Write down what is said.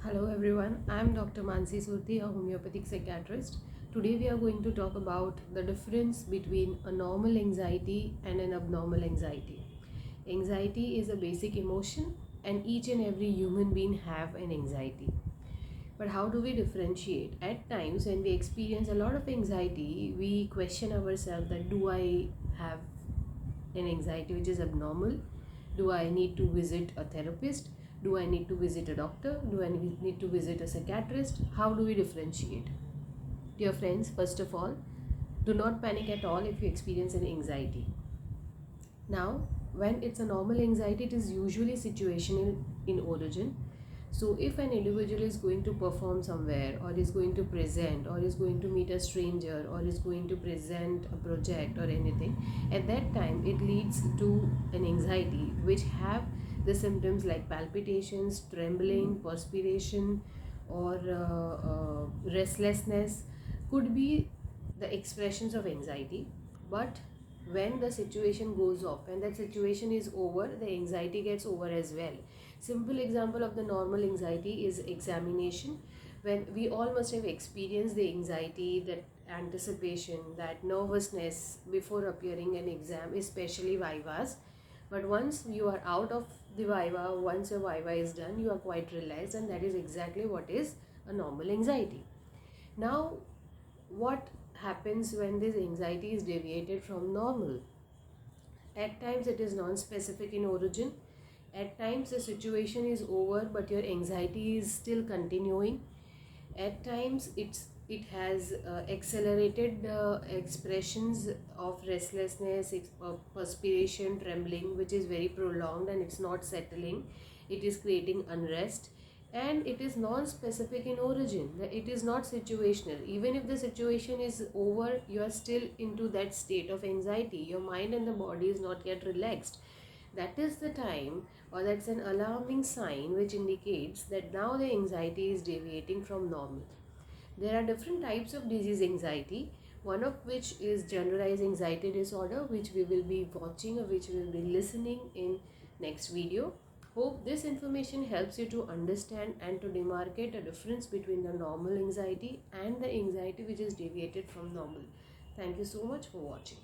Hello everyone, I am Dr. Mansi Surti, a homeopathic psychiatrist. Today we are going to talk about the difference between a normal anxiety and an abnormal anxiety. Anxiety is a basic emotion and each and every human being have an anxiety. But how do we differentiate? At times when we experience a lot of anxiety, we question ourselves that do I have an anxiety which is abnormal? Do I need to visit a therapist? Do I need to visit a doctor? Do I need to visit a psychiatrist? How do we differentiate? Dear friends, first of all, do not panic at all if you experience an anxiety. Now, when it's a normal anxiety, it is usually situational in origin. So, if an individual is going to perform somewhere, or is going to present, or is going to meet a stranger, or is going to present a project or anything, at that time it leads to an anxiety which have the symptoms like palpitations, trembling, perspiration, or restlessness could be the expressions of anxiety. But when the situation goes off, when that situation is over, the anxiety gets over as well. Simple example of the normal anxiety is examination. When we all must have experienced the anxiety, that anticipation, that nervousness before appearing an exam, especially vivas. But once you are out of the viva, once your viva is done, you are quite relaxed, and that is exactly what is a normal anxiety. Now, what happens when this anxiety is deviated from normal? At times it is non-specific in origin. At times the situation is over but your anxiety is still continuing. At times it has accelerated expressions of restlessness, perspiration, trembling, which is very prolonged and it's not settling. It is creating unrest, and it is non-specific in origin. It is not situational. Even if the situation is over, you are still into that state of anxiety. Your mind and the body is not yet relaxed. That is the time, or that's an alarming sign which indicates that now the anxiety is deviating from normal. There are different types of disease anxiety, one of which is generalized anxiety disorder, which we will be watching or which we will be listening in next video. Hope this information helps you to understand and to demarcate a difference between the normal anxiety and the anxiety which is deviated from normal. Thank you so much for watching.